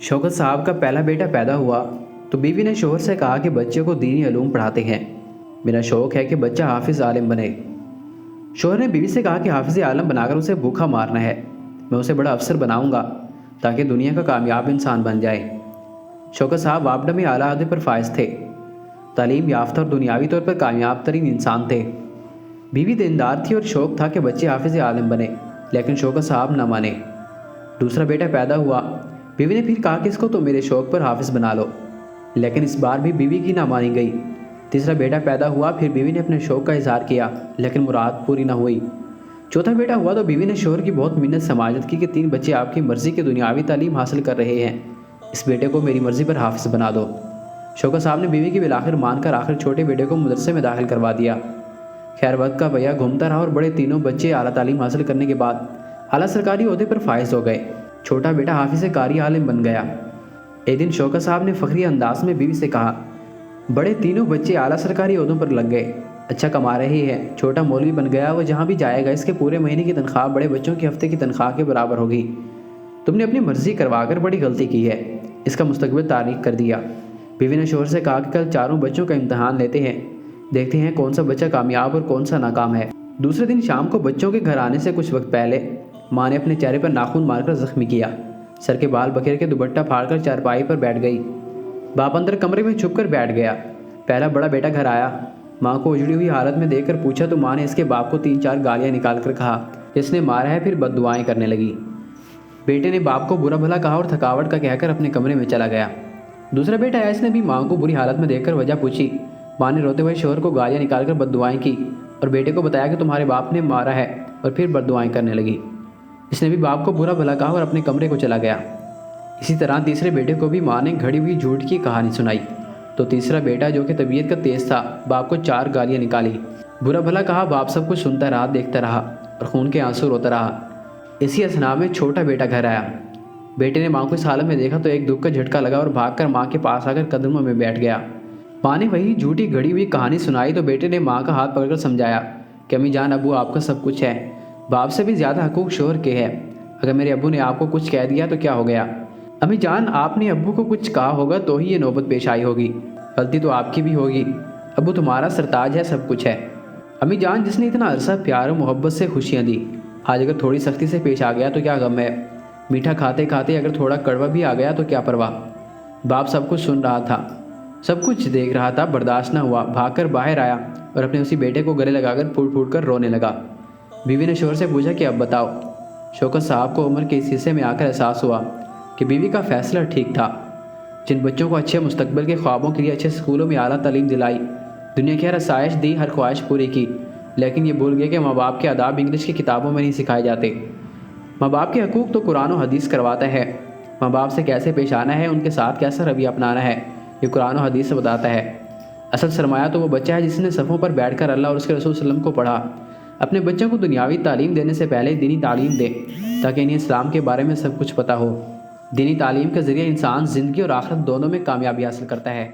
शौकत साहब का पहला बेटा पैदा हुआ तो बीवी ने शोहर से कहा कि बच्चे को दीनी उलूम पढ़ाते हैं। मेरा शौक़ है कि बच्चा हाफिज़ आलिम बने। शोहर ने बीवी से कहा कि हाफिज़ आलम बनाकर उसे भूखा मारना है, मैं उसे बड़ा अफसर बनाऊंगा ताकि दुनिया का कामयाब इंसान बन जाए। शौकत साहब वापडा में आला अहदे पर फायज थे, तालीम याफ्ता और दुनियावी तौर पर कामयाब तरीन इंसान थे। बीवी दीनदार थी और शौक़ था कि बच्चे हाफिज़ आलिम बने, लेकिन शौकत साहब न माने। दूसरा बेटा पैदा हुआ, बीवी ने फिर कहा कि इसको तो मेरे शौक़ पर हाफिज़ बना लो, लेकिन इस बार भी बीवी की ना मानी गई। तीसरा बेटा पैदा हुआ, फिर बीवी ने अपने शौक़ का इजहार किया, लेकिन मुराद पूरी ना हुई। चौथा बेटा हुआ तो बीवी ने शोहर की बहुत मिन्नत समाजत की कि 3 बच्चे आपकी मर्ज़ी की दुनियावी तालीम हासिल कर रहे हैं, इस बेटे को मेरी मर्ज़ी पर हाफिज़ बना दो। शौकत साहब ने बीवी की बिलाखिर मानकर आखिर छोटे बेटे को मदरसे में दाखिल करवा दिया। खैर वक्त का पहिया घूमता रहा और बड़े तीनों बच्चे आला तालीम हासिल करने के बाद आला सरकारी ओहदे पर फायज हो गए। छोटा बेटा हाफिज़ कारी आलिम बन गया। एक दिन शौकत साहब ने फ़खरी अंदाज में बीवी से कहा, बड़े तीनों बच्चे आला सरकारी ओहदों पर लग गए, अच्छा कमा रहे हैं, छोटा मौलवी बन गया, वो जहाँ भी जाएगा इसके पूरे महीने की तनख्वाह बड़े बच्चों के हफ्ते की तनख्वाह के बराबर होगी। तुमने अपनी मर्ज़ी करवाकर बड़ी गलती की है, इसका मुस्तकबिल तारीख कर दिया। बीवी ने शोहर से कहा कि कल चारों बच्चों का इम्तहान लेते हैं, देखते हैं कौन सा बच्चा कामयाब और कौन सा नाकाम है। दूसरे दिन शाम को बच्चों के घर आने से कुछ वक्त पहले माँ ने अपने चेहरे पर नाखून मारकर ज़ख्मी किया, सर के बाल बखेर के दुपट्टा फाड़कर चारपाई पर बैठ गई। बाप अंदर कमरे में छुप कर बैठ गया। पहला बड़ा बेटा घर आया, माँ को उजड़ी हुई हालत में देखकर पूछा तो माँ ने इसके बाप को 3-4 गालियाँ निकाल कर कहा, इसने मारा है, फिर बद्दुआएं करने लगी। बेटे ने बाप को बुरा भला कहा और थकावट का कहकर अपने कमरे में चला गया। दूसरा बेटा आया, इसने भी माँ को बुरी हालत में देखकर वजह पूछी। माँ ने रोते हुए शोहर को गालियाँ निकाल कर बद्दुआएं की और बेटे को बताया कि तुम्हारे बाप ने मारा है, और फिर बद्दुआएं करने लगी। इसने भी बाप को बुरा भला कहा और अपने कमरे को चला गया। इसी तरह तीसरे बेटे को भी माँ ने घड़ी हुई झूठ की कहानी सुनाई तो तीसरा बेटा जो कि तबीयत का तेज़ था, बाप को 4 गालियाँ निकाली, बुरा भला कहा। बाप सब कुछ सुनता रहा, देखता रहा और खून के आंसू रोता रहा। इसी असना में छोटा बेटा घर आया। बेटे ने माँ को इस हालत में देखा तो एक दुख का झटका लगा और भागकर माँ के पास आकर कदमों में बैठ गया। माँ ने वही झूठी घड़ी हुई कहानी सुनाई तो बेटे ने माँ का हाथ पकड़कर समझाया कि अम्मी जान, अबू आपका सब कुछ है, बाप से भी ज़्यादा हकूक़ शोहर के हैं। अगर मेरे अब्बू ने आपको कुछ कह दिया तो क्या हो गया? अम्मी जान, आपने अब्बू को कुछ कहा होगा तो ही ये नौबत पेश आई होगी, गलती तो आपकी भी होगी। अब्बू तुम्हारा सरताज है, सब कुछ है। अम्मी जान, जिसने इतना अरसा प्यार और मोहब्बत से खुशियाँ दी, आज अगर थोड़ी सख्ती से पेश आ गया तो क्या गम है? मीठा खाते खाते अगर थोड़ा कड़वा भी आ गया तो क्या परवाह? बाप सब कुछ सुन रहा था, सब कुछ देख रहा था, बर्दाश्त न हुआ, भागकर बाहर आया और अपने उसी बेटे को गले लगाकर फूट फूट कर रोने लगा। बीवी ने शोहर से पूछा कि अब बताओ। शौकत साहब को उम्र के इस हिस्से में आकर एहसास हुआ कि बीवी का फैसला ठीक था। जिन बच्चों को अच्छे मुस्तकबिल के ख्वाबों के लिए अच्छे स्कूलों में आला तालीम दिलाई, दुनिया की हर आसाइश दी, हर ख्वाहिश पूरी की, लेकिन ये भूल गए कि माँ बाप के आदाब इंग्लिश की किताबों में नहीं सिखाए जाते। माँ बाप के हकूक़ तो कुरान और हदीस करवाता है। माँ बाप से कैसे पेश आना है, उनके साथ कैसा रवैया अपनाना है, ये कुरान और हदीस से बताता है। असल सरमाया तो वो बच्चा है जिसने सफ़ों पर बैठकर अल्लाह और उसके रसूल सल्लल्लाहु अलैहि वसल्लम को पढ़ा। अपने बच्चों को दुनियावी तालीम देने से पहले दीनी तालीम दे ताकि इन्हें इस्लाम के बारे में सब कुछ पता हो। दीनी तालीम के ज़रिए इंसान ज़िंदगी और आखिरत दोनों में कामयाबी हासिल करता है।